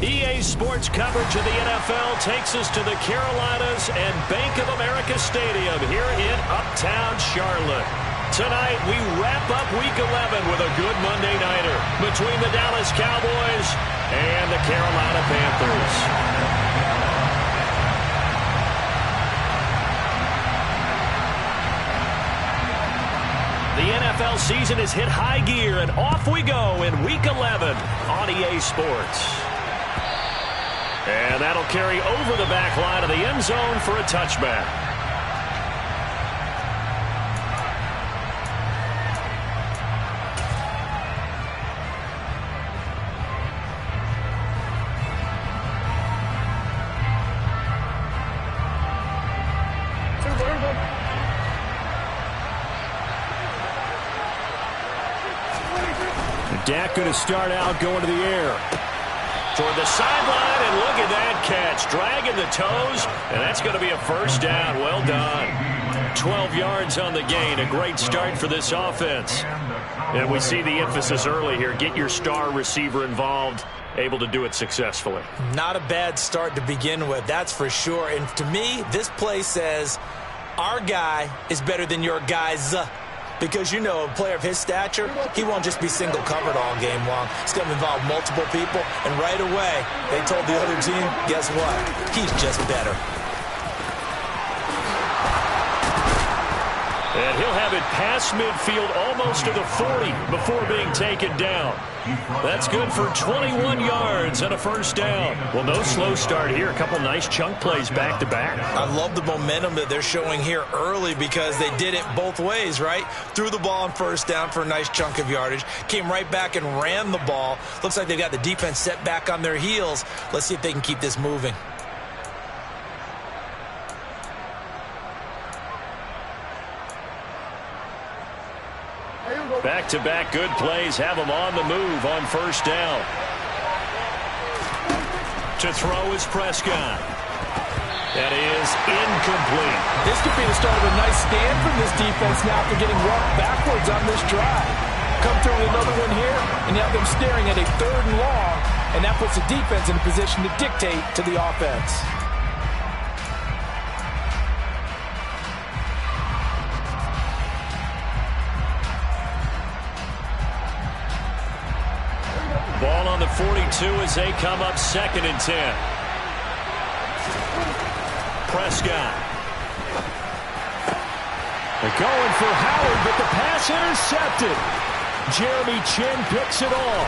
EA Sports coverage of the NFL takes us to the Carolinas and Bank of America Stadium here in Uptown Charlotte. Tonight, we wrap up Week 11 with a good Monday nighter between the Dallas Cowboys and the Carolina Panthers. The NFL season has hit high gear, and off we go in Week 11 on EA Sports. And that'll carry over the back line of the end zone for a touchback. Dak going to start out going to the air. Toward the sideline, and look at that catch. Dragging the toes, and that's going to be a first down. Well done. 12 yards on the gain. A great start for this offense. And we see the emphasis early here. Get your star receiver involved. Able to do it successfully. Not a bad start to begin with, that's for sure. And to me, this play says our guy is better than your guys. Because, you know, a player of his stature, he won't just be single covered all game long. It's going to involve multiple people. And right away, they told the other team, guess what? He's just better. And he'll have it past midfield almost to the 40 before being taken down. That's good for 21 yards and a first down. Well, no slow start here. A couple nice chunk plays back-to-back. I love the momentum that they're showing here early because they did it both ways, right? Threw the ball on first down for a nice chunk of yardage. Came right back and ran the ball. Looks like they've got the defense set back on their heels. Let's see if they can keep this moving. Back-to-back good plays have them on the move on first down. To throw is Prescott. That is incomplete. This could be the start of a nice stand from this defense now after getting walked backwards on this drive. Come through with another one here, and you have them staring at a 3rd and long, and that puts the defense in a position to dictate to the offense. Ball on the 42 as they come up 2nd and 10. Prescott. They're going for Howard, but the pass intercepted. Jeremy Chin picks it off.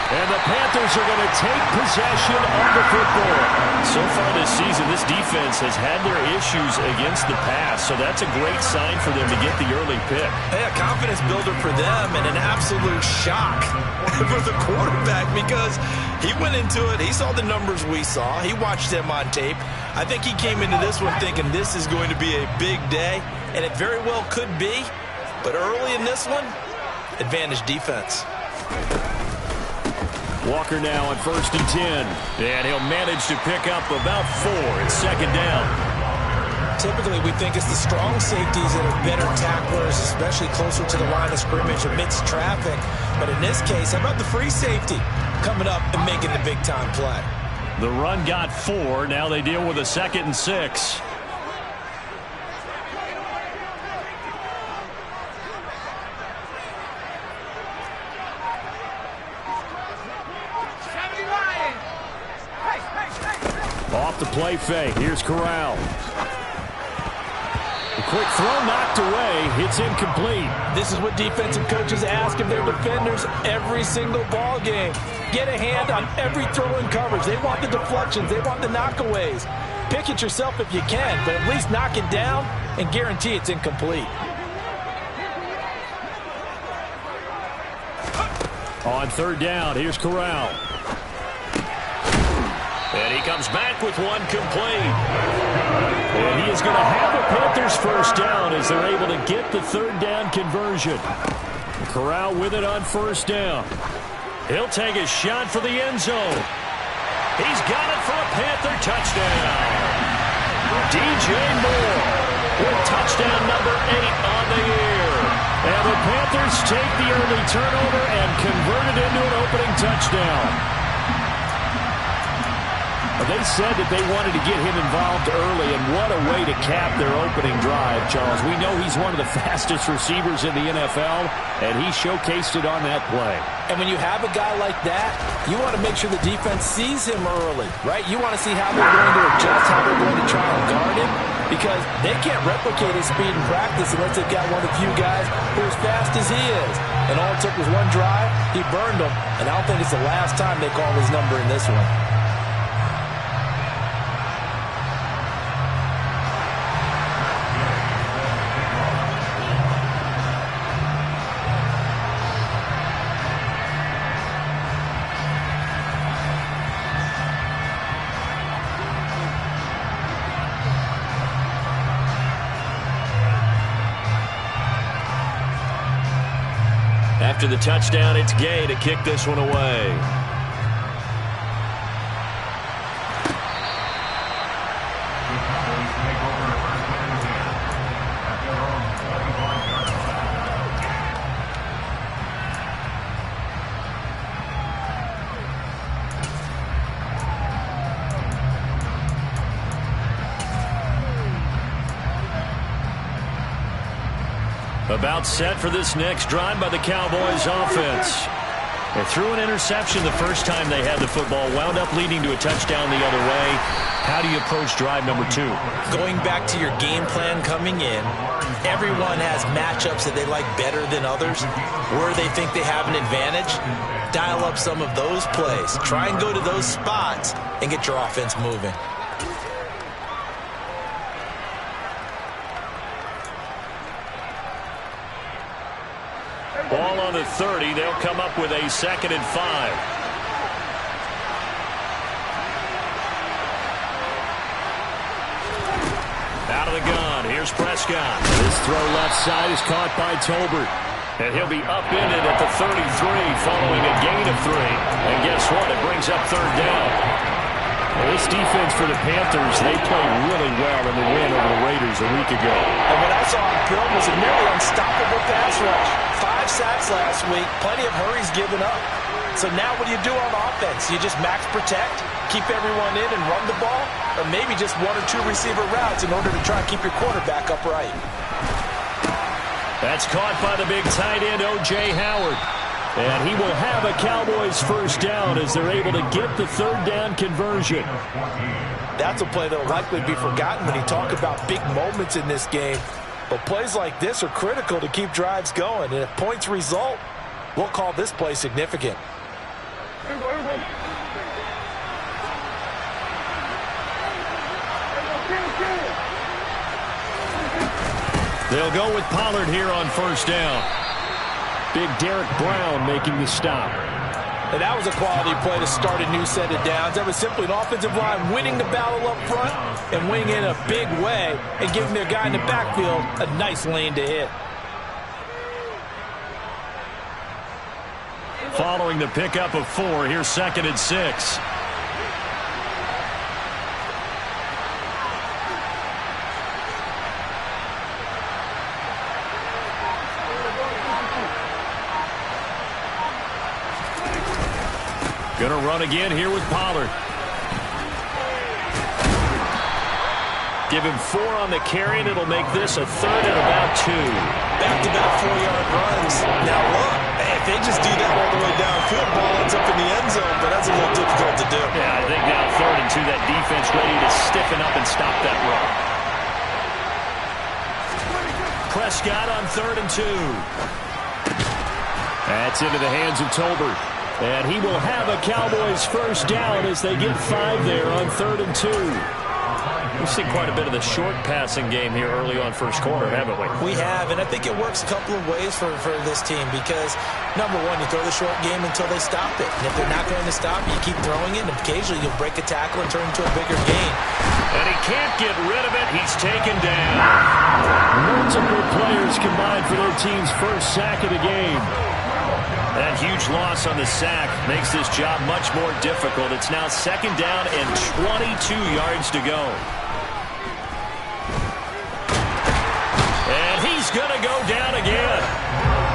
And the Panthers are going to take possession of the football. So far this season, this defense has had their issues against the pass, so that's a great sign for them to get the early pick. Hey, a confidence builder for them and an absolute shock for the quarterback because he went into it. He saw the numbers we saw. He watched them on tape. I think he came into this one thinking this is going to be a big day, and it very well could be. But early in this one, advantage defense. Walker now on 1st and 10. And he'll manage to pick up about 4. It's 2nd down. Typically, we think it's the strong safeties that are better tacklers, especially closer to the line of scrimmage amidst traffic. But in this case, how about the free safety coming up and making the big-time play? The run got 4. Now they deal with a 2nd and 6. Off the play fake. Here's Corral. A quick throw knocked away. It's incomplete. This is what defensive coaches ask of their defenders every single ball game. Get a hand on every throw in coverage. They want the deflections. They want the knockaways. Pick it yourself if you can, but at least knock it down and guarantee it's incomplete. On 3rd down, here's Corral. And he comes back with one complete. And he is going to have the Panthers first down as they're able to get the 3rd down conversion. Corral with it on 1st down. He'll take a shot for the end zone. He's got it for a Panther touchdown. DJ Moore with touchdown number 8 on the year. And the Panthers take the early turnover and convert it into an opening touchdown. They said that they wanted to get him involved early, and what a way to cap their opening drive, Charles. We know he's one of the fastest receivers in the NFL, and he showcased it on that play. And when you have a guy like that, you want to make sure the defense sees him early, right? You want to see how they're going to adjust, how they're going to try and guard him, because they can't replicate his speed in practice unless they've got one of the few guys who are as fast as he is. And all it took was one drive, he burned them, and I don't think it's the last time they call his number in this one. After the touchdown, it's Gay to kick this one away. About set for this next drive by the Cowboys offense. They threw an interception the first time they had the football, wound up leading to a touchdown the other way. How do you approach drive number 2? Going back to your game plan coming in, everyone has matchups that they like better than others. Where they think they have an advantage, dial up some of those plays. Try and go to those spots and get your offense moving. Ball on the 30. They'll come up with a 2nd and 5. Out of the gun. Here's Prescott. This throw left side is caught by Tolbert. And he'll be upended at the 33 following a gain of 3. And guess what? It brings up 3rd down. Well, this defense for the Panthers, they played really well in the win over the Raiders a week ago. And what I saw on film was a nearly unstoppable pass rush. 5 sacks last week, plenty of hurries given up. So now what do you do on offense? You just max protect, keep everyone in and run the ball, or maybe just 1 or 2 receiver routes in order to try and keep your quarterback upright. That's caught by the big tight end, O.J. Howard. And he will have a Cowboys first down as they're able to get the 3rd down conversion. That's a play that will likely be forgotten when you talk about big moments in this game. But plays like this are critical to keep drives going. And if points result, we'll call this play significant. They'll go with Pollard here on first down. Big Derek Brown making the stop. And that was a quality play to start a new set of downs. That was simply an offensive line winning the battle up front and winning in a big way and giving their guy in the backfield a nice lane to hit. Following the pickup of 4, here's 2nd and 6. Going to run again here with Pollard. Give him 4 on the carry, and it'll make this a 3rd and about 2. Back-to-back 4-yard runs. Now look, if they just do that all the way downfield, ball ends up in the end zone, but that's a little difficult to do. Yeah, I think now 3rd and 2, that defense ready to stiffen up and stop that run. Prescott on 3rd and 2. That's into the hands of Tolbert. And he will have a Cowboys first down as they get 5 there on 3rd and 2. We've seen quite a bit of the short passing game here early on first quarter, haven't we? We have, and I think it works a couple of ways for this team because, number one, you throw the short game until they stop it. And if they're not going to stop it, you keep throwing it, and occasionally you'll break a tackle and turn it into a bigger gain. And he can't get rid of it. He's taken down. Multiple players combined for their team's first sack of the game. That huge loss on the sack makes this job much more difficult. It's now 2nd down and 22 yards to go. And he's going to go down again.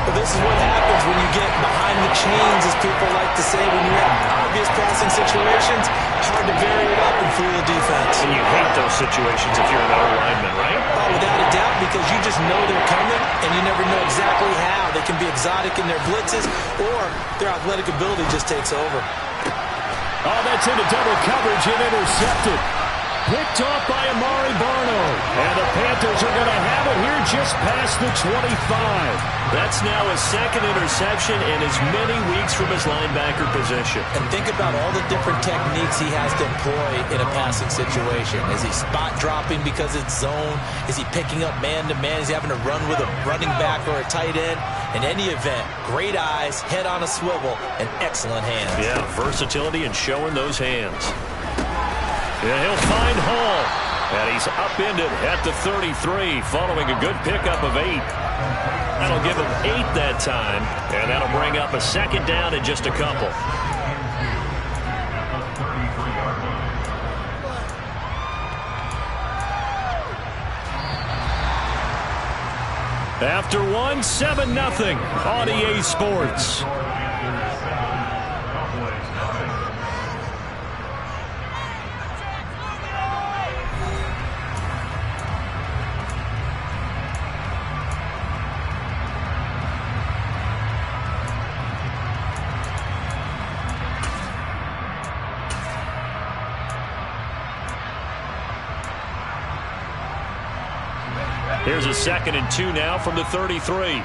But this is what happens when you get behind the chains, as people like to say, when you have obvious passing situations. Hard to vary it up and fool the defense. And you hate those situations if you're an O-lineman, right? Oh, without a doubt, because you just know they're coming, and you never know exactly how. They can be exotic in their blitzes, or their athletic ability just takes over. Oh, that's into double coverage and intercepted. Picked off by Amari Barno. And the Panthers are going to have it here just past the 25. That's now his 2nd interception in as many weeks from his linebacker position. And think about all the different techniques he has to employ in a passing situation. Is he spot dropping because it's zone? Is he picking up man-to-man? Is he having to run with a running back or a tight end? In any event, great eyes, head on a swivel, and excellent hands. Yeah, versatility and showing those hands. Yeah, he'll find Hall. And he's upended at the 33 following a good pickup of 8. That'll give him 8 that time, and that'll bring up a second down in just a couple. After one, 7-0 on EA Sports. Here's a 2nd and 2 now from the 33.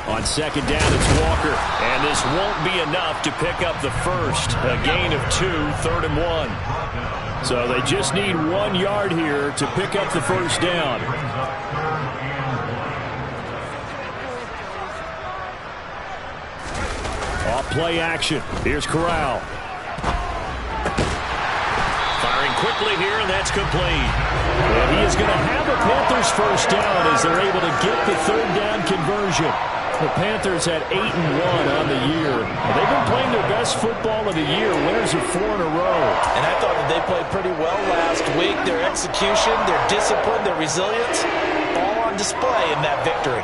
On 2nd down, it's Walker. And this won't be enough to pick up the first. A gain of 2, 3rd and 1. So they just need 1 yard here to pick up the first down. Off play action. Here's Corral. Quickly here, and that's complete. And he is going to have the Panthers first down as they're able to get the 3rd down conversion. The Panthers at 8-1 on the year. They've been playing their best football of the year. Winners of 4 in a row. And I thought that they played pretty well last week. Their execution, their discipline, their resilience, all on display in that victory.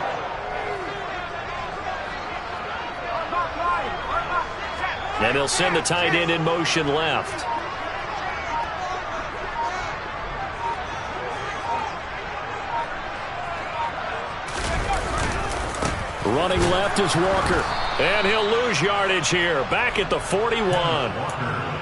And they'll send the tight end in motion left. Running left is Walker. And he'll lose yardage here. Back at the 41.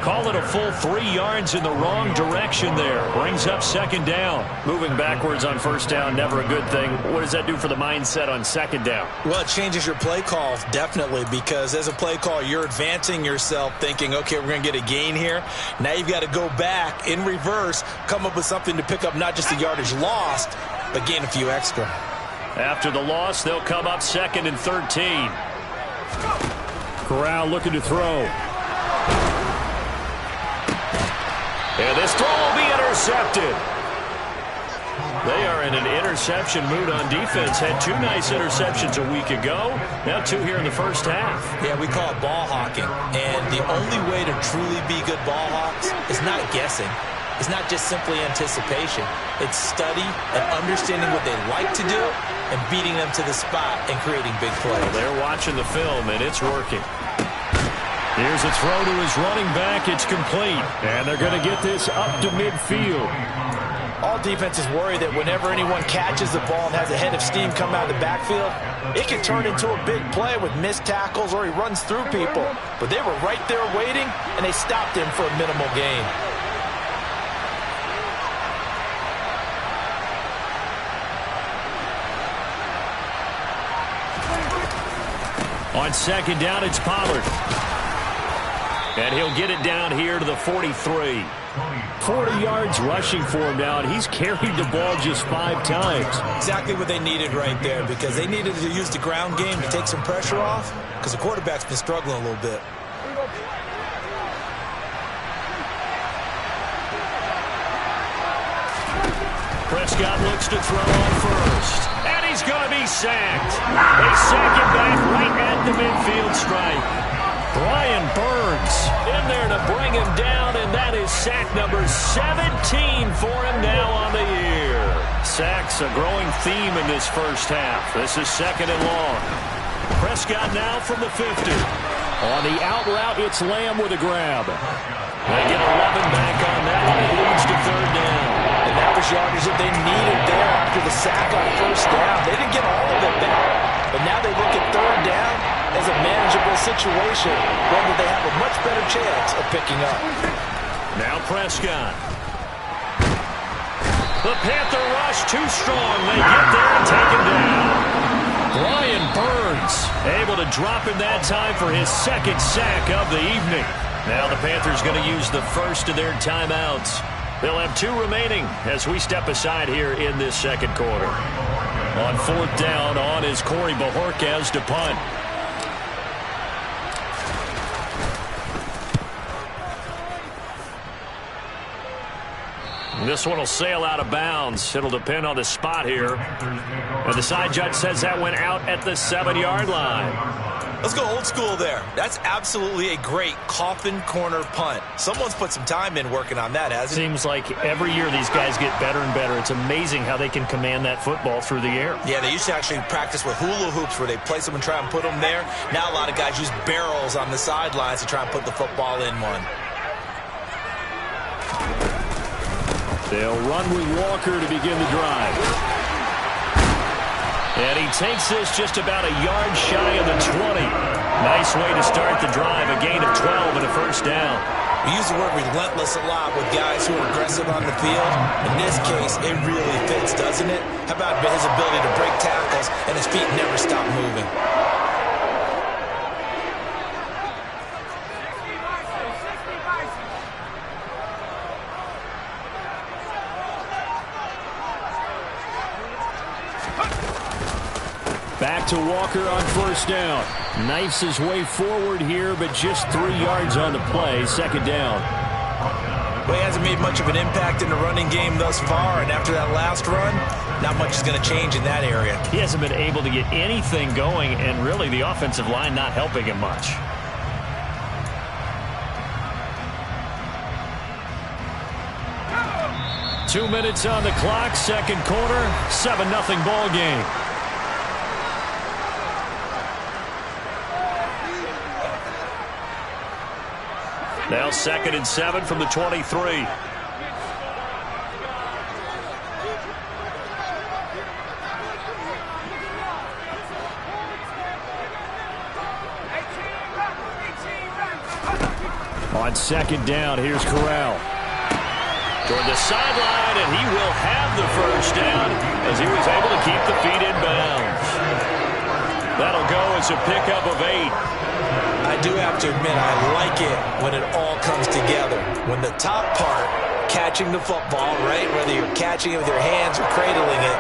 Call it a full 3 yards in the wrong direction there. Brings up 2nd down. Moving backwards on 1st down, never a good thing. What does that do for the mindset on 2nd down? Well, it changes your play call, definitely, because as a play call, you're advancing yourself thinking, okay, we're going to get a gain here. Now you've got to go back in reverse, come up with something to pick up not just the yardage lost, but gain a few extra. After the loss, they'll come up 2nd and 13. Corral looking to throw. And this throw will be intercepted. They are in an interception mood on defense. Had 2 nice interceptions a week ago. Now 2 here in the first half. Yeah, we call it ball hawking. And the only way to truly be good ball hawks is not guessing. It's not just simply anticipation. It's study and understanding what they like to do and beating them to the spot and creating big plays. Well, they're watching the film, and it's working. Here's a throw to his running back. It's complete. And they're going to get this up to midfield. All defenses worry that whenever anyone catches the ball and has a head of steam come out of the backfield, it can turn into a big play with missed tackles or he runs through people. But they were right there waiting, and they stopped him for a minimal gain. On 2nd down, it's Pollard. And he'll get it down here to the 43. 40 yards rushing for him now, and he's carried the ball just 5 times. Exactly what they needed right there, because they needed to use the ground game to take some pressure off, because the quarterback's been struggling a little bit. Prescott looks to throw on first. And he's going to be sacked. They sack him back right at the midfield stripe. Brian Burns in there to bring him down, and that is sack number 17 for him now on the year. Sacks a growing theme in this first half. This is 2nd and long. Prescott now from the 50. On the out route, it's Lamb with a grab. They get 11 back on that one. It leads to 3rd down. And that was yardage that they needed there after the sack on 1st down. They didn't get all of it back, but now they look at 3rd down as a manageable situation, one that they have a much better chance of picking up. Now Prescott. The Panther rush too strong. They get there and take him down. Brian Burns able to drop him that time for his 2nd sack of the evening. Now the Panthers going to use the first of their timeouts. They'll have 2 remaining as we step aside here in this 2nd quarter. On 4th down, on is Corey Bajorquez to punt. This one will sail out of bounds. It'll depend on the spot here. And the side judge says that went out at the 7-yard line. Let's go old school there. That's absolutely a great coffin corner punt. Someone's put some time in working on that, hasn't it? Seems like every year these guys get better and better. It's amazing how they can command that football through the air. Yeah, they used to actually practice with hula hoops where they place them and try and put them there. Now a lot of guys use barrels on the sidelines to try and put the football in one. They'll run with Walker to begin the drive. And he takes this just about a yard shy of the 20. Nice way to start the drive, a gain of 12 and a first down. We use the word relentless a lot with guys who are aggressive on the field. In this case, it really fits, doesn't it? How about his ability to break tackles and his feet never stop moving? Back to Walker on first down. Knifes his way forward here, but just 3 yards on the play. Second down. Well, he hasn't made much of an impact in the running game thus far, and after that last run, not much is going to change in that area. He hasn't been able to get anything going, and really the offensive line not helping him much. Two minutes on the clock, second quarter, 7-0 ball game. Now 2nd and 7 from the 23. On second down, here's Corral. Toward the sideline, and he will have the first down as he was able to keep the feet in bounds. That'll go as a pickup of 8. I do have to admit, I like it when it all comes together. When the top part, catching the football, right, whether you're catching it with your hands or cradling it,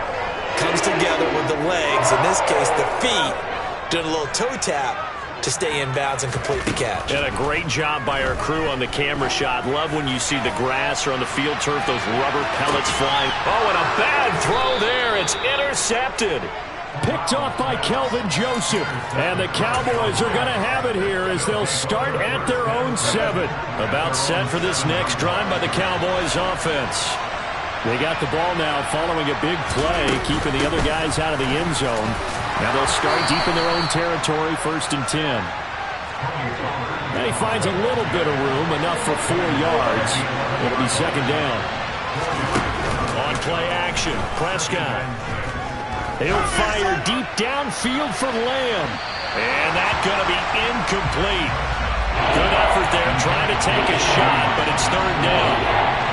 comes together with the legs, in this case the feet, doing a little toe tap to stay in bounds and complete the catch. And a great job by our crew on the camera shot. Love when you see the grass or on the field turf, those rubber pellets flying. Oh, and a bad throw there. It's intercepted. Picked off by Kelvin Joseph. And the Cowboys are going to have it here as they'll start at their own 7. About set for this next drive by the Cowboys offense. They got the ball now following a big play, keeping the other guys out of the end zone. Now they'll start deep in their own territory, 1st and 10. And he finds a little bit of room, enough for 4 yards. It'll be second down. On play action, Prescott. He'll fire deep downfield for Lamb. And that's going to be incomplete. Good effort there, trying to take a shot, but it's 3rd down.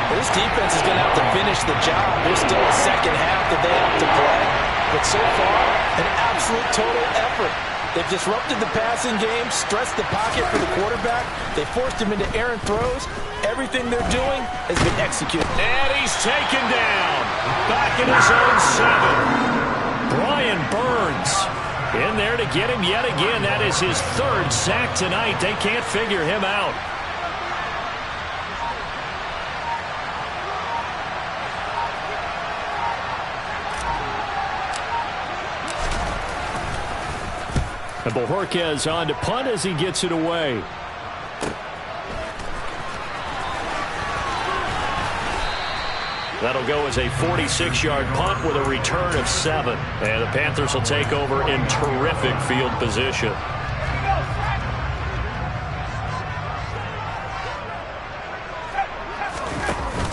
Well, this defense is going to have to finish the job. There's still a second half that they have to play. But so far, an absolute total effort. They've disrupted the passing game, stressed the pocket for the quarterback. They forced him into errant throws. Everything they're doing has been executed. And he's taken down. Back in his own 7. Brian Burns in there to get him yet again. That is his 3rd sack tonight. They can't figure him out. And Bojorquez on to punt as he gets it away. That'll go as a 46-yard punt with a return of 7. And the Panthers will take over in terrific field position.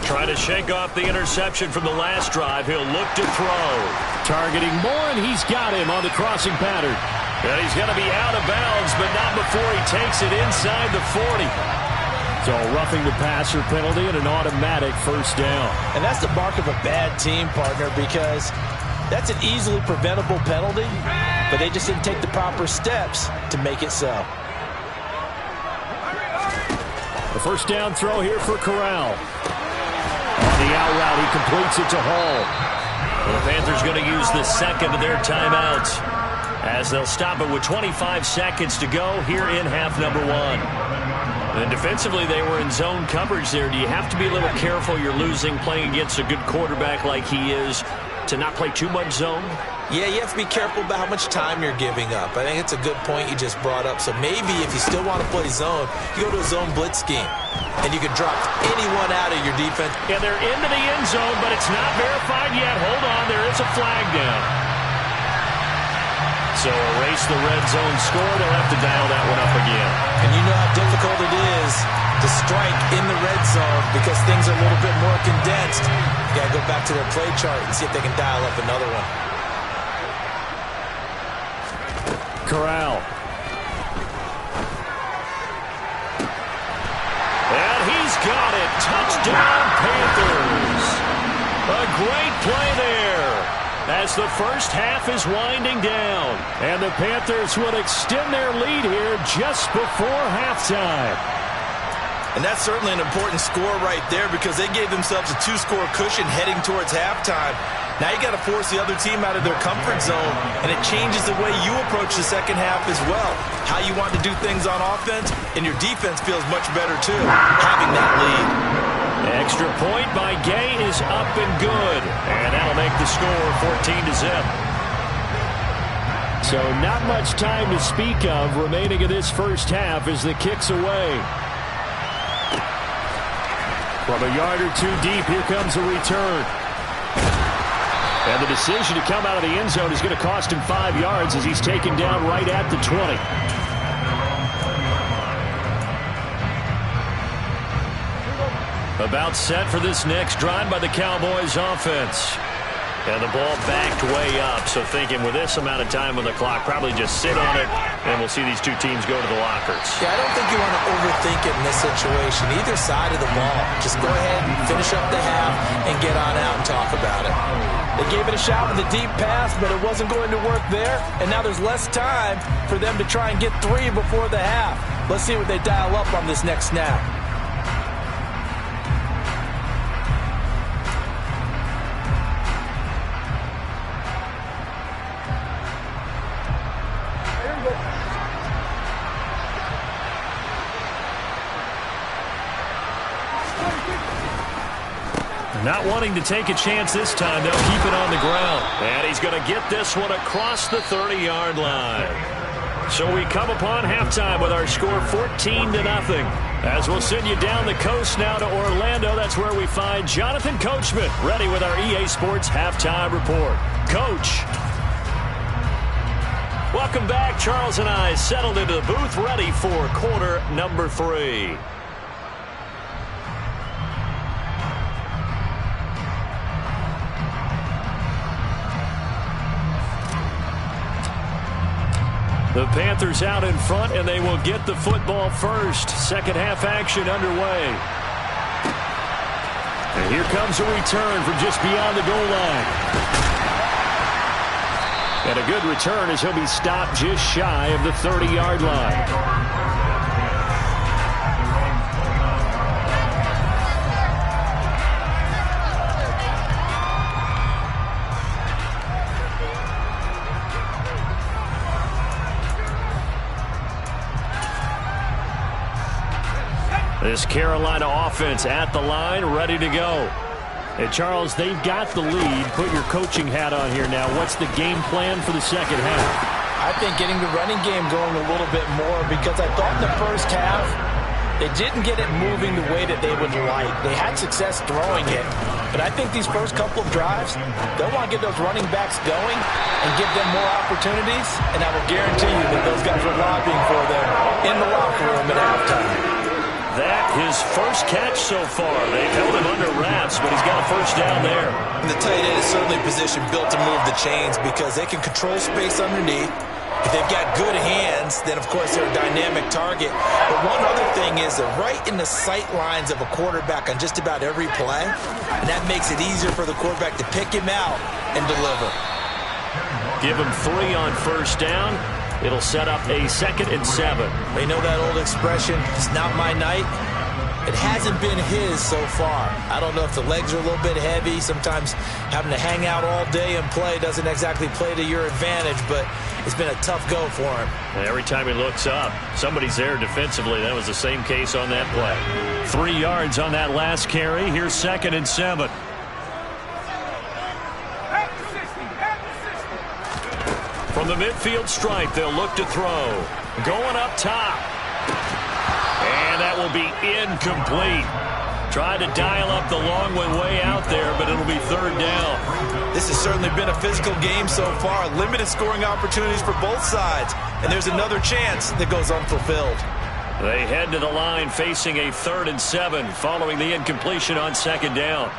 Trying to shake off the interception from the last drive. He'll look to throw. Targeting Moore, and he's got him on the crossing pattern. And he's going to be out of bounds, but not before he takes it inside the 40. So a roughing the passer penalty and an automatic first down. And that's the mark of a bad team, partner, because that's an easily preventable penalty, but they just didn't take the proper steps to make it so. The first down throw here for Corral. On the out route, he completes it to Hall. Well, the Panthers going to use the second of their timeouts as they'll stop it with 25 seconds to go here in half number 1. And defensively, they were in zone coverage there. Do you have to be a little careful you're losing playing against a good quarterback like he is to not play too much zone? Yeah, you have to be careful about how much time you're giving up. I think it's a good point you just brought up. So maybe if you still want to play zone, you go to a zone blitz scheme. And you can drop anyone out of your defense. Yeah, they're into the end zone, but it's not verified yet. Hold on, there is a flag down. So erase the red zone score. They'll have to dial that one up again. And you know how difficult it is to strike in the red zone because things are a little bit more condensed. You got to go back to their play chart and see if they can dial up another one. Corral. And he's got it. Touchdown, Panthers. A great play there as the first half is winding down. And the Panthers will extend their lead here just before halftime. And that's certainly an important score right there because they gave themselves a 2-score cushion heading towards halftime. Now you got to force the other team out of their comfort zone, and it changes the way you approach the second half as well. How you want to do things on offense, and your defense feels much better too, having that lead. Extra point by Gay is up and good, and that'll make the score 14-0. So not much time to speak of remaining in this first half as the kick's away. From a yard or two deep, here comes a return. And the decision to come out of the end zone is going to cost him 5 yards as he's taken down right at the 20. About set for this next drive by the Cowboys offense. And the ball backed way up, so thinking with this amount of time on the clock, probably just sit on it, and we'll see these two teams go to the lockers. Yeah, I don't think you want to overthink it in this situation, either side of the ball. Just go ahead and finish up the half and get on out and talk about it. They gave it a shot with a deep pass, but it wasn't going to work there, and now there's less time for them to try and get 3 before the half. Let's see what they dial up on this next snap. Not wanting to take a chance this time, they'll keep it on the ground. And he's going to get this one across the 30-yard line. So we come upon halftime with our score 14-0. As we'll send you down the coast now to Orlando, that's where we find Jonathan Coachman ready with our EA Sports Halftime Report. Coach. Welcome back. Charles and I settled into the booth ready for quarter number 3. The Panthers out in front, and they will get the football first. Second half action underway. And here comes a return from just beyond the goal line. And a good return as he'll be stopped just shy of the 30-yard line. This Carolina offense at the line, ready to go. And Charles, they've got the lead. Put your coaching hat on here now. What's the game plan for the second half? I think getting the running game going a little bit more because I thought in the first half they didn't get it moving the way that they would like. They had success throwing it. But I think these first couple of drives, they'll want to get those running backs going and give them more opportunities. And I will guarantee you that those guys were lobbying for them in the locker room at halftime. That his first catch so far. They've held him under wraps, but he's got a first down there. And the tight end is certainly a position built to move the chains because they can control space underneath. If they've got good hands, then of course they're a dynamic target. But one other thing is they're right in the sight lines of a quarterback on just about every play. And that makes it easier for the quarterback to pick him out and deliver. Give him 3 on first down. It'll set up a 2nd and 7. They know that old expression, it's not my night. It hasn't been his so far. I don't know if the legs are a little bit heavy. Sometimes having to hang out all day and play doesn't exactly play to your advantage, but it's been a tough go for him. Every time he looks up, somebody's there defensively. That was the same case on that play. 3 yards on that last carry. Here's 2nd and 7. From the midfield stripe, they'll look to throw. Going up top. And that will be incomplete. Tried to dial up the long way out there, but it'll be 3rd down. This has certainly been a physical game so far. Limited scoring opportunities for both sides. And there's another chance that goes unfulfilled. They head to the line facing a 3rd and 7 following the incompletion on 2nd down.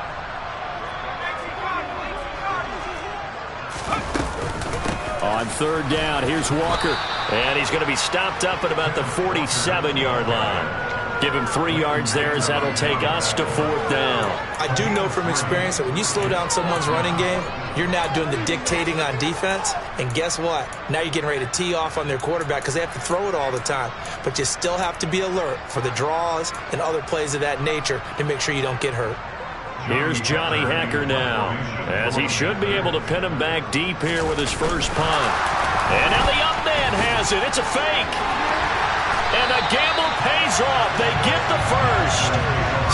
On 3rd down, here's Walker. And he's going to be stopped up at about the 47-yard line. Give him 3 yards there as that'll take us to 4th down. I do know from experience that when you slow down someone's running game, you're now doing the dictating on defense. And guess what? Now you're getting ready to tee off on their quarterback because they have to throw it all the time. But you still have to be alert for the draws and other plays of that nature to make sure you don't get hurt. Here's Johnny Hecker now, as he should be able to pin him back deep here with his first punt. And now the up man has it. It's a fake. And the gamble pays off. They get the first.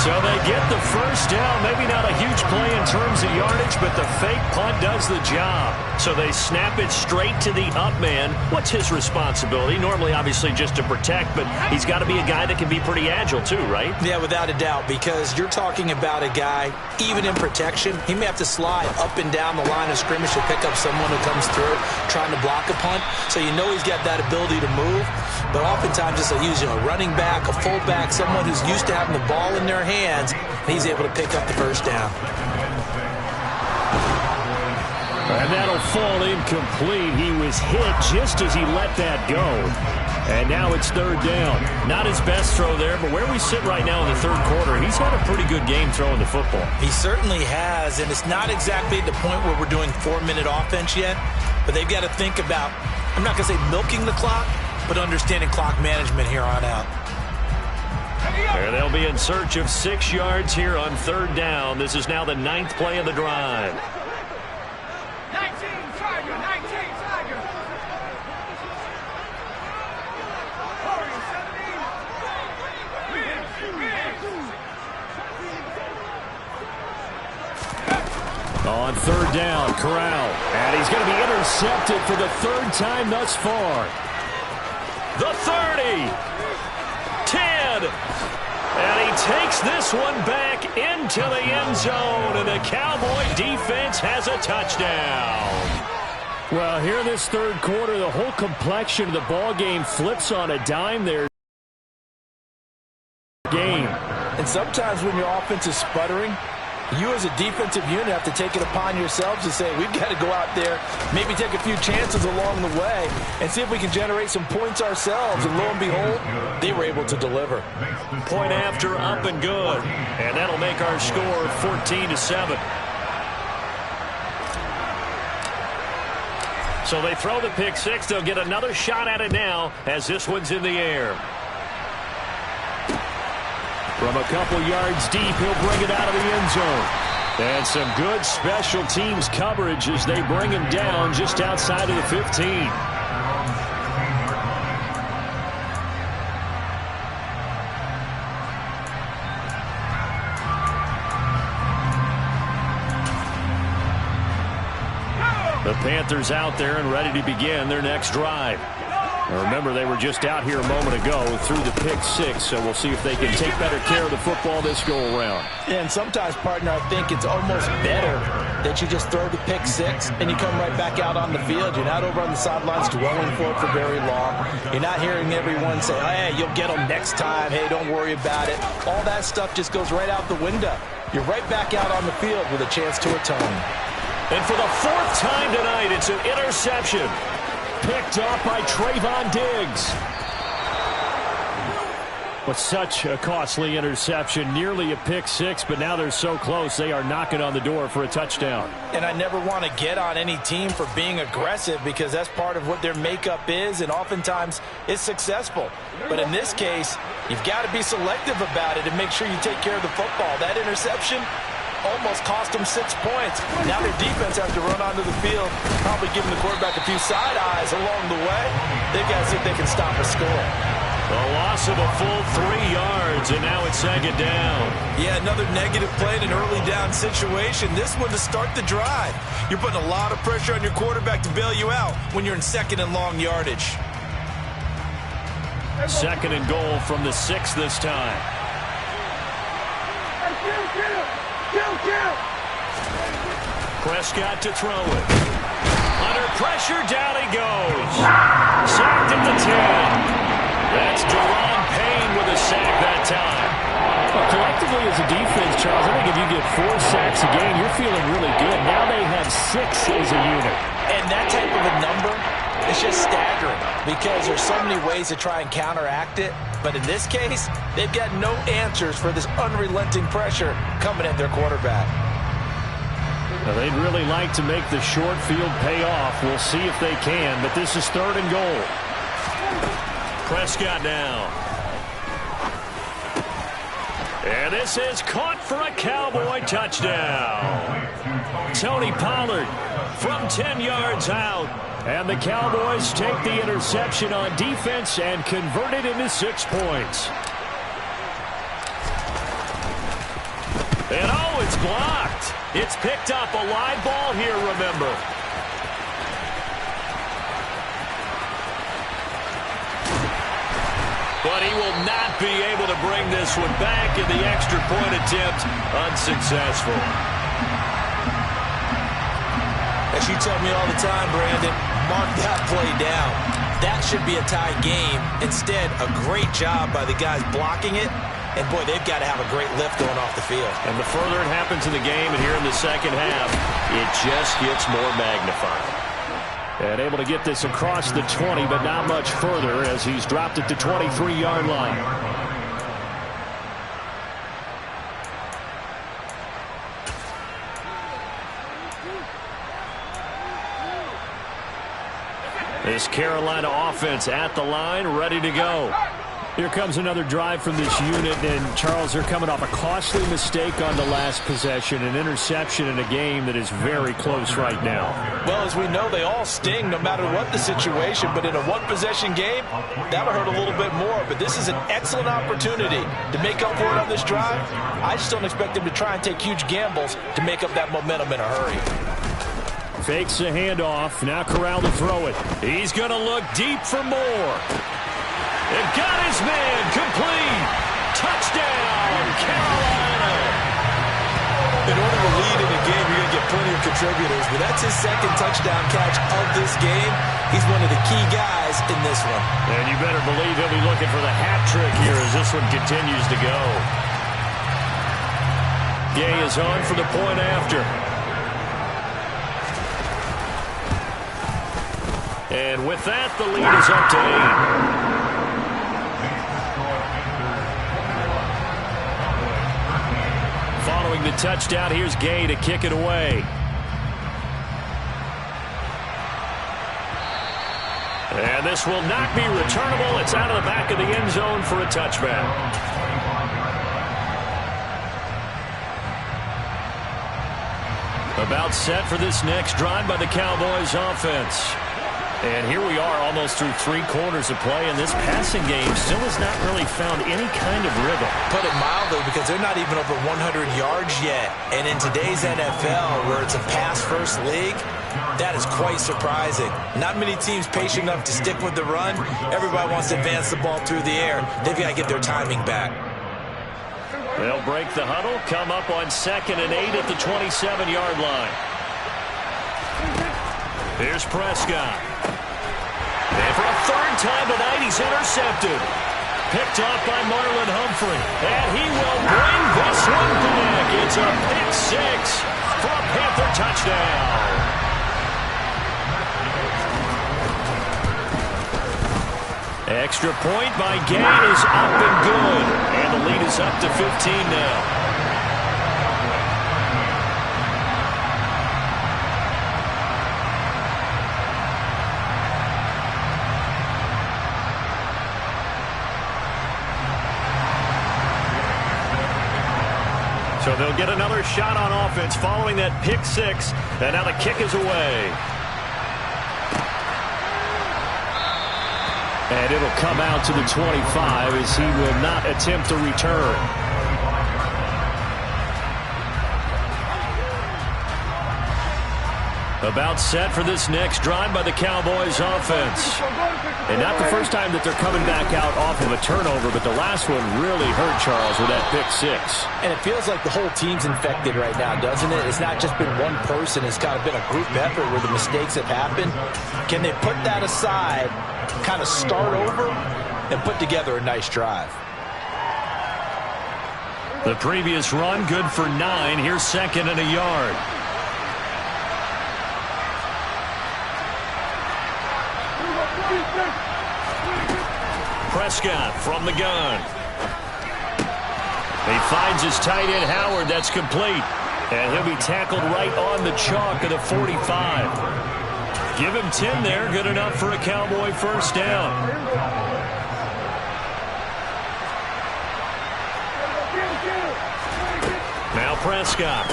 So they get the first down. Maybe not a huge play in terms of yardage, but the fake punt does the job. So they snap it straight to the up man. What's his responsibility? Normally, obviously, just to protect, but he's got to be a guy that can be pretty agile too, right? Yeah, without a doubt, because you're talking about a guy, even in protection, he may have to slide up and down the line of scrimmage to pick up someone who comes through trying to block a punt. So you know he's got that ability to move, but oftentimes just using a running back, a fullback, someone who's used to having the ball in their hands, and he's able to pick up the first down. And that'll fall incomplete. He was hit just as he let that go. And now it's 3rd down. Not his best throw there, but where we sit right now in the 3rd quarter, he's had a pretty good game throwing the football. He certainly has, and it's not exactly at the point where we're doing 4-minute offense yet, but they've got to think about, I'm not going to say milking the clock, but understanding clock management here on out. And they'll be in search of 6 yards here on 3rd down. This is now the 9th play of the drive. 19 Tiger. On 3rd down, Corral. And he's going to be intercepted for the 3rd time thus far. The 30. 10. And he takes this one back into the end zone. And the Cowboy defense has a touchdown. Well, here in this 3rd quarter, the whole complexion of the ball game flips on a dime there. And sometimes when your offense is sputtering, you as a defensive unit have to take it upon yourselves to say, we've got to go out there, maybe take a few chances along the way, and see if we can generate some points ourselves. And lo and behold, they were able to deliver. Point after, up and good. And that'll make our score 14-7. So they throw the pick six. They'll get another shot at it now as this one's in the air. From a couple yards deep, he'll bring it out of the end zone. And some good special teams coverage as they bring him down just outside of the 15. The Panthers out there and ready to begin their next drive. Now remember, they were just out here a moment ago through the pick six, so we'll see if they can take better care of the football this go-around. Yeah, and sometimes, partner, I think it's almost better that you just throw the pick six and you come right back out on the field. You're not over on the sidelines dwelling for it for very long. You're not hearing everyone say, hey, you'll get them next time. Hey, don't worry about it. All that stuff just goes right out the window. You're right back out on the field with a chance to atone. And for the 4th time tonight, it's an interception. Picked off by Trayvon Diggs. With such a costly interception, nearly a pick six, but now they're so close they are knocking on the door for a touchdown. And I never want to get on any team for being aggressive because that's part of what their makeup is, and oftentimes it's successful. But in this case, you've got to be selective about it and make sure you take care of the football. That interception almost cost them 6 points. Now their defense has to run onto the field, probably giving the quarterback a few side eyes along the way. They've got to see if they can stop a score. A loss of a full 3 yards, and now it's second down. Yeah, another negative play in an early down situation. This one to start the drive. You're putting a lot of pressure on your quarterback to bail you out when you're in second and long yardage. Second and goal from the 6 this time. Prescott to throw it. Under pressure, down he goes. Sacked at the 10. That's Deron Payne with a sack that time. Well, collectively as a defense, Charles, I think if you get 4 sacks a game, you're feeling really good. Now they have 6 as a unit. And that type of a number is just staggering because there's so many ways to try and counteract it. But in this case, they've got no answers for this unrelenting pressure coming at their quarterback. Now, they'd really like to make the short field pay off. We'll see if they can, but this is third and goal. Prescott now. And this is caught for a Cowboy touchdown. Tony Pollard from 10 yards out. And the Cowboys take the interception on defense and convert it into 6 points. And oh, it's blocked. It's picked up, a live ball here, remember. But he will not be able to bring this one back, in the extra point attempt unsuccessful. As you tell me all the time, Brandon, mark that play down. That should be a tie game. Instead, a great job by the guys blocking it. And, boy, they've got to have a great lift going off the field. And the further it happens in the game, and here in the second half, it just gets more magnified. And able to get this across the 20, but not much further as he's dropped it to 23-yard line. This Carolina offense at the line, ready to go. Here comes another drive from this unit, and Charles, they're coming off a costly mistake on the last possession, an interception in a game that is very close right now. Well, as we know, they all sting no matter what the situation, but in a one-possession game, that'll hurt a little bit more. But this is an excellent opportunity to make up for it on this drive. I just don't expect them to try and take huge gambles to make up that momentum in a hurry. Fakes the handoff. Now Corral to throw it. He's going to look deep for more. And got his man complete. Touchdown, Carolina. In order to lead in a game, you're going to get plenty of contributors, but that's his second touchdown catch of this game. He's one of the key guys in this one. And you better believe he'll be looking for the hat trick here as this one continues to go. Gay is on for the point after. And with that, the lead is up to 8. Following the touchdown, here's Gay to kick it away. And this will not be returnable. It's out of the back of the end zone for a touchback. About set for this next drive by the Cowboys offense. And here we are almost through 3 quarters of play, and this passing game still has not really found any kind of rhythm. Put it mildly, because they're not even over 100 yards yet. And in today's NFL, where it's a pass-first league, that is quite surprising. Not many teams patient enough to stick with the run. Everybody wants to advance the ball through the air. They've got to get their timing back. They'll break the huddle, come up on 2nd and 8 at the 27-yard line. Here's Prescott. And for a third time tonight, he's intercepted. Picked off by Marlon Humphrey. And he will bring this one back. It's a pick 6 for a Panther touchdown. Extra point by Gay is up and good. And the lead is up to 15 now. So they'll get another shot on offense following that pick six. And now the kick is away. And it'll come out to the 25 as he will not attempt to return. About set for this next drive by the Cowboys offense. And not the first time that they're coming back out off of a turnover, but the last one really hurt Charles with that pick six. And it feels like the whole team's infected right now, doesn't it? It's not just been one person. It's kind of been a group effort where the mistakes have happened. Can they put that aside, kind of start over, and put together a nice drive? The previous run, good for 9. Here's second and a yard. Prescott from the gun. He finds his tight end, Howard. That's complete. And he'll be tackled right on the chalk of the 45. Give him 10 there. Good enough for a Cowboy first down. Now Prescott.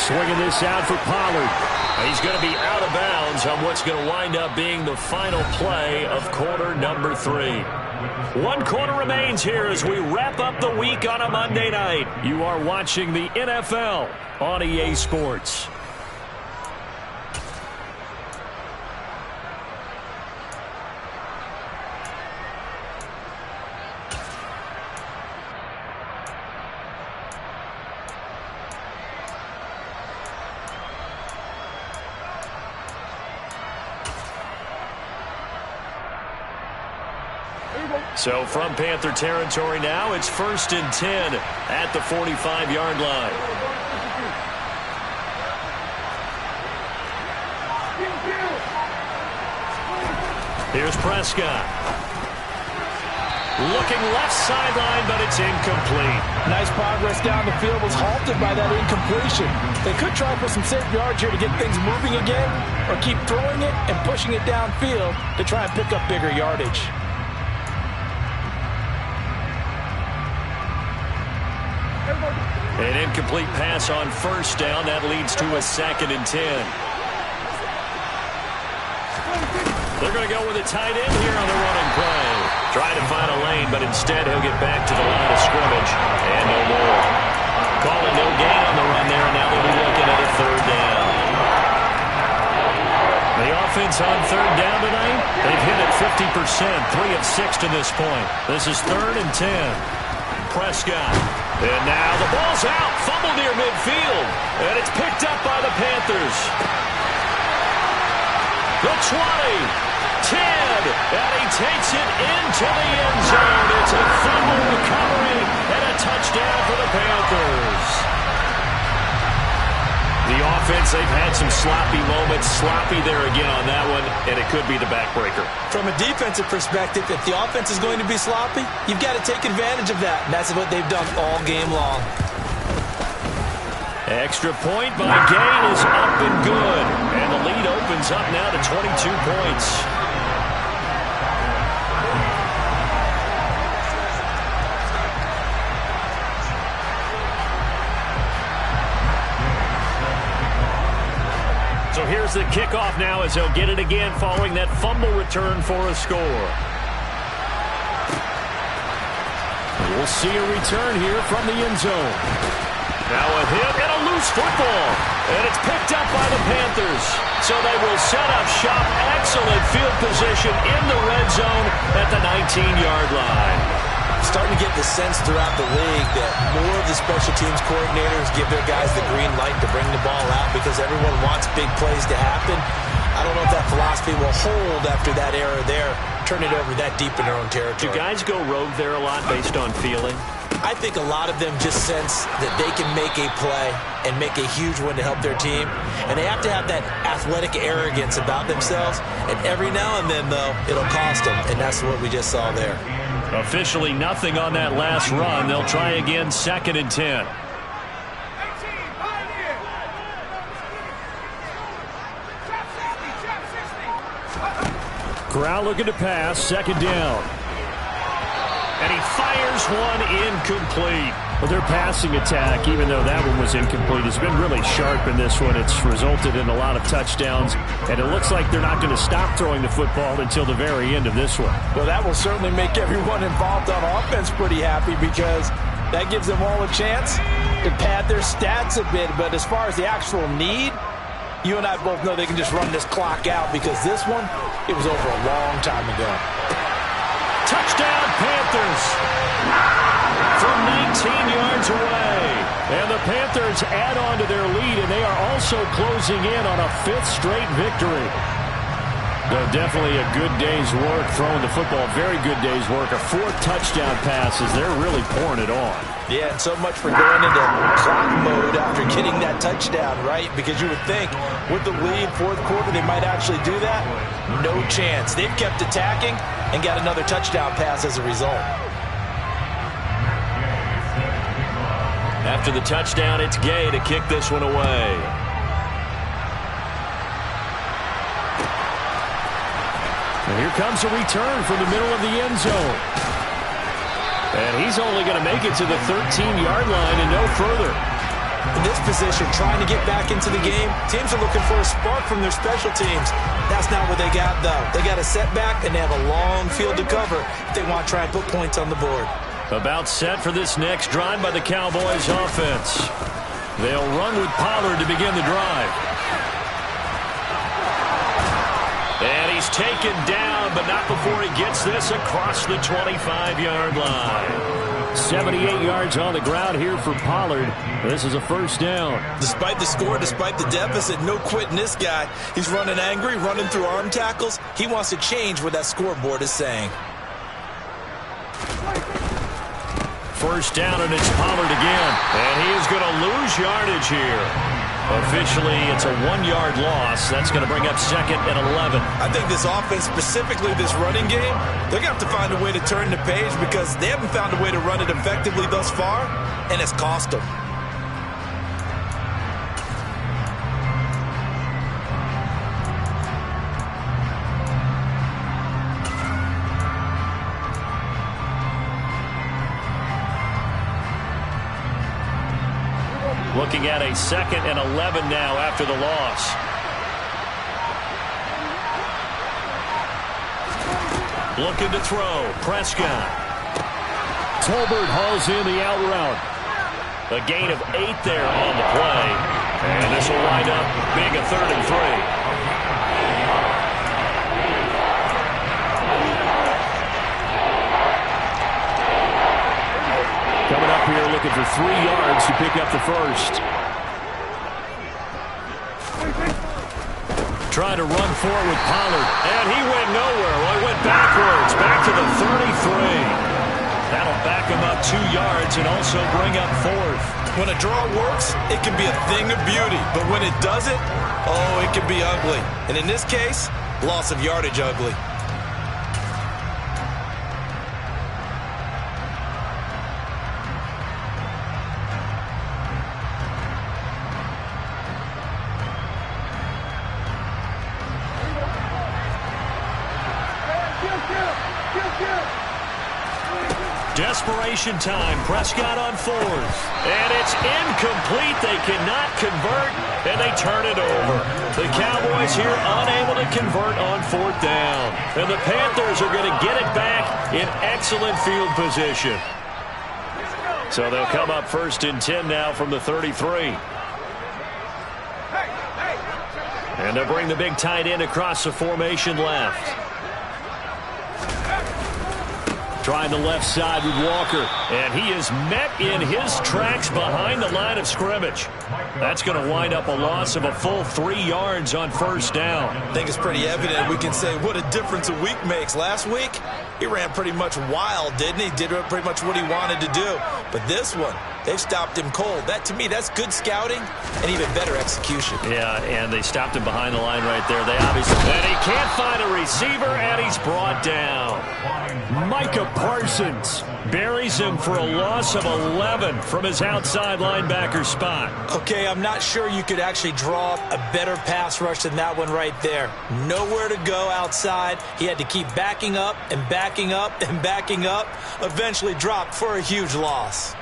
Swinging this out for Pollard. He's going to be out of bounds on what's going to wind up being the final play of quarter number 3. 1 quarter remains here as we wrap up the week on a Monday night. You are watching the NFL on EA Sports. So from Panther territory now, it's 1st and 10 at the 45-yard line. Here's Prescott. Looking left sideline, but it's incomplete. Nice progress down the field, was halted by that incompletion. They could try for some safe yards here to get things moving again, or keep throwing it and pushing it downfield to try and pick up bigger yardage. An incomplete pass on first down. That leads to a 2nd and 10. They're going to go with a tight end here on the running play. Trying to find a lane, but instead he'll get back to the line of scrimmage. And no more. Calling no gain on the run there, and now they'll be looking at a 3rd down. The offense on 3rd down tonight, they've hit it 50%, 3 of 6 to this point. This is 3rd and 10. Prescott. And now the ball's out. Fumble near midfield. And it's picked up by the Panthers. The 20. 10. And he takes it into the end zone. It's a fumble recovery and a touchdown for the Panthers. The offense, they've had some sloppy moments. Sloppy there again on that one, and it could be the backbreaker. From a defensive perspective, if the offense is going to be sloppy, you've got to take advantage of that. And that's what they've done all game long. Extra point by Gay is up and good. And the lead opens up now to 22 points. So here's the kickoff now as they'll get it again following that fumble return for a score. We'll see a return here from the end zone. Now a hit and a loose football. And it's picked up by the Panthers. So they will set up shop. Excellent field position in the red zone at the 19-yard line. Starting to get the sense throughout the league that more of the special teams coordinators give their guys the green light to bring the ball out because everyone wants big plays to happen. I don't know if that philosophy will hold after that error there. Turn it over that deep in their own territory. Do guys go rogue there a lot based on feeling? I think a lot of them just sense that they can make a play and make a huge one to help their team. And they have to have that athletic arrogance about themselves. And every now and then, though, it'll cost them. And that's what we just saw there. Officially nothing on that last run. They'll try again, 2nd and 10. Corral looking to pass, 2nd down. And he fires one incomplete. Well, their passing attack, even though that one was incomplete, has been really sharp in this one. It's resulted in a lot of touchdowns, and it looks like they're not going to stop throwing the football until the very end of this one. Well, that will certainly make everyone involved on offense pretty happy because that gives them all a chance to pad their stats a bit. But as far as the actual need, you and I both know they can just run this clock out because this one, it was over a long time ago. Touchdown, Panthers! From 19 yards away. And the Panthers add on to their lead, and they are also closing in on a 5th straight victory. No, definitely a good day's work throwing the football. Very good day's work. A 4th touchdown pass as they're really pouring it on. Yeah, and so much for going into clock mode after getting that touchdown, right? Because you would think with the lead, 4th quarter, they might actually do that. No chance. They've kept attacking and got another touchdown pass as a result. After the touchdown, it's Gay to kick this one away. And here comes a return from the middle of the end zone. And he's only going to make it to the 13-yard line and no further. In this position, trying to get back into the game, teams are looking for a spark from their special teams. That's not what they got, though. They got a setback, and they have a long field to cover if they want to try and put points on the board. About set for this next drive by the Cowboys offense. They'll run with Pollard to begin the drive. And he's taken down, but not before he gets this across the 25-yard line. 78 yards on the ground here for Pollard. This is a 1st down. Despite the score, despite the deficit, no quitting this guy. He's running angry, running through arm tackles. He wants to change what that scoreboard is saying. 1st down, and it's Pollard again. And he is going to lose yardage here. Officially, it's a 1-yard loss. That's going to bring up 2nd and 11. I think this offense, specifically this running game, they're going to have to find a way to turn the page because they haven't found a way to run it effectively thus far, and it's cost them. Looking at a 2nd and 11 now after the loss. Looking to throw. Prescott. Tolbert hauls in the out route. A gain of 8 there on the play. And this will wind up being a 3rd and 3. Coming up here looking for 3 yards to pick up the 1st. Trying to run forward with Pollard. And he went nowhere. Well, he went backwards. Back to the 33. That'll back him up 2 yards and also bring up 4th. When a draw works, it can be a thing of beauty. But when it doesn't, oh, it can be ugly. And in this case, loss of yardage ugly. Desperation time. Prescott on 4th. And it's incomplete. They cannot convert, and they turn it over. The Cowboys here unable to convert on 4th down. And the Panthers are going to get it back in excellent field position. So they'll come up 1st and 10 now from the 33. And they'll bring the big tight end across the formation left. Trying the left side with Walker. And he is met in his tracks behind the line of scrimmage. That's going to wind up a loss of a full 3 yards on first down. I think it's pretty evident. We can say what a difference a week makes. Last week, he ran pretty much wild, didn't he? Did pretty much what he wanted to do. But this one, they've stopped him cold. That, to me, that's good scouting and even better execution. Yeah, and they stopped him behind the line right there. They obviously... And he can't find a receiver, and he's brought down. Micah Parsons buries him for a loss of 11 from his outside linebacker spot. Okay, I'm not sure you could actually draw up a better pass rush than that one right there. Nowhere to go outside. He had to keep backing up and backing up and backing up. Eventually dropped for a huge loss.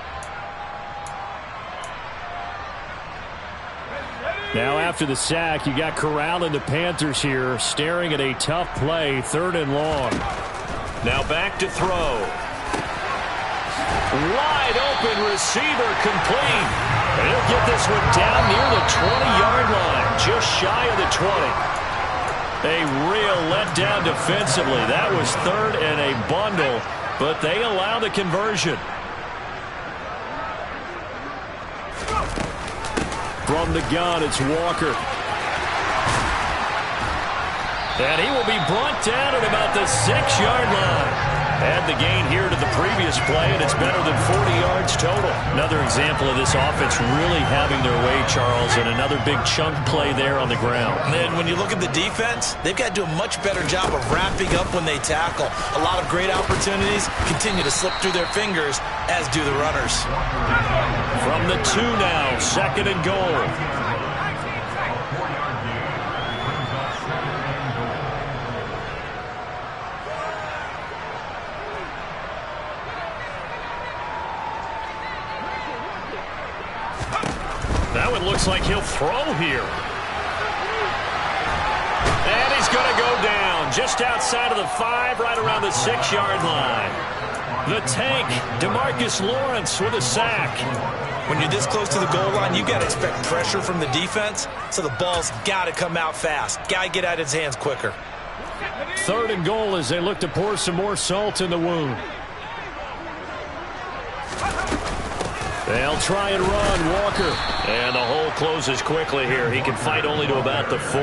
Now after the sack, you got Corral and the Panthers here staring at a tough play, 3rd and long. Now back to throw. Wide open receiver complete. And he'll get this one down near the 20-yard line, just shy of the 20. A real letdown defensively. That was 3rd and a bundle, but they allow the conversion. From the gun, it's Walker. And he will be brought down at about the 6-yard line. Add the gain here to the previous play, and it's better than 40 yards total. Another example of this offense really having their way, Charles, and another big chunk play there on the ground. And when you look at the defense, they've got to do a much better job of wrapping up when they tackle. A lot of great opportunities continue to slip through their fingers, as do the runners. From the 2 now, 2nd and goal. That one looks like he'll throw here. And he's going to go down just outside of the 5, right around the 6-yard line. The tank, DeMarcus Lawrence with a sack. When you're this close to the goal line, you've got to expect pressure from the defense, so the ball's got to come out fast. Got to get out of his hands quicker. 3rd and goal as they look to pour some more salt in the wound. They'll try and run, Walker. And the hole closes quickly here. He can fight only to about the 4.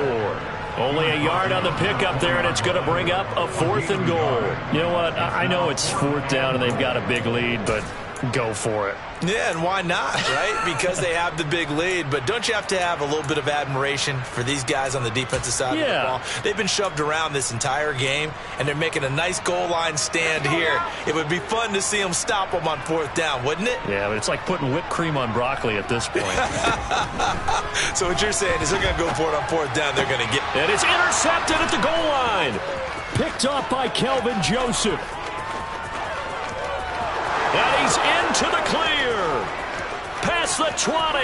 Only a yard on the pickup there, and it's going to bring up a 4th and goal. You know what? I know it's 4th down and they've got a big lead, but go for it. Yeah, and why not, right? Because they have the big lead. But don't you have to have a little bit of admiration for these guys on the defensive side of the ball? They've been shoved around this entire game, and they're making a nice goal line stand here. It would be fun to see them stop them on 4th down, wouldn't it? Yeah, but it's like putting whipped cream on broccoli at this point. So what you're saying is they're going to go for it on 4th down. They're going to get... And it's intercepted at the goal line. Picked up by Kelvin Joseph. And he's into the clear. Past the 20.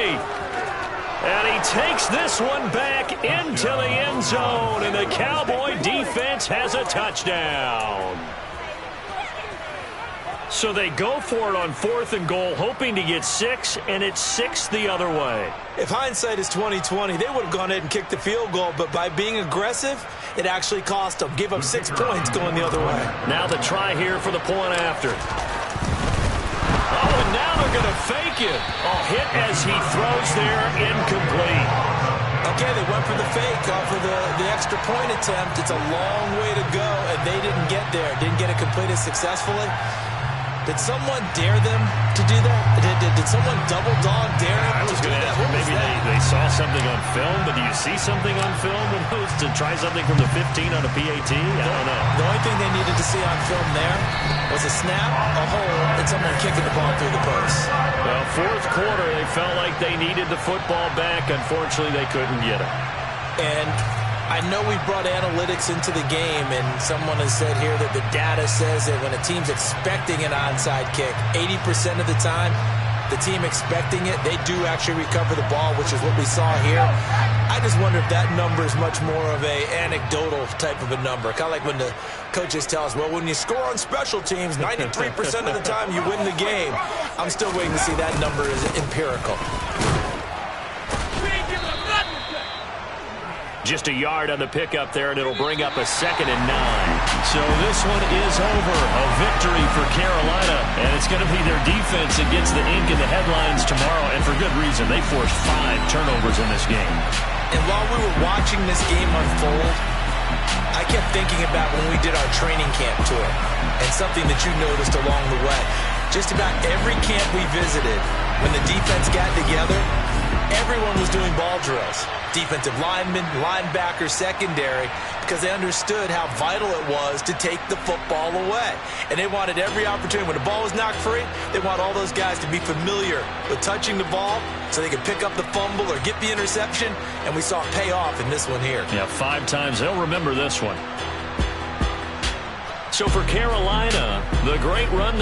And he takes this one back into the end zone. And the Cowboy defense has a touchdown. So they go for it on 4th and goal, hoping to get 6, and it's 6 the other way. If hindsight is 20/20, they would have gone ahead and kicked the field goal, but by being aggressive, it actually cost them. Give up 6 points going the other way. Now the try here for the point after. Oh, and now they're going to fake it. Oh, hit as he throws there, incomplete. Okay, they went for the fake off of the extra point attempt. It's a long way to go, and they didn't get there. Didn't get it completed successfully. Did someone dare them to do that? Did someone double dog dare them I was going to ask, maybe they saw something on film, but do you see something on film to try something from the 15 on a PAT? I don't know. The only thing they needed to see on film there was a snap, a hole, and someone kicking the ball through the post. Well, 4th quarter, they felt like they needed the football back. Unfortunately, they couldn't get it. And I know we brought analytics into the game, and someone has said here that the data says that when a team's expecting an onside kick, 80% of the time, the team expecting it, they do actually recover the ball, which is what we saw here. I just wonder if that number is much more of a anecdotal type of a number. Kind of like when the coaches tell us, well, when you score on special teams, 93% of the time you win the game. I'm still waiting to see that number is empirical. Just a yard on the pickup there, and it'll bring up a 2nd and 9. So this one is over. A victory for Carolina. And it's going to be their defense that gets the ink in the headlines tomorrow. And for good reason. They forced 5 turnovers in this game. And while we were watching this game unfold, I kept thinking about when we did our training camp tour. And something that you noticed along the way. Just about every camp we visited, when the defense got together, everyone was doing ball drills. Defensive linemen, linebackers, secondary, because they understood how vital it was to take the football away. And they wanted every opportunity. When the ball was knocked free, they want all those guys to be familiar with touching the ball so they could pick up the fumble or get the interception. And we saw it pay off in this one here. Yeah, 5 times. They'll remember this one. So for Carolina, the great run they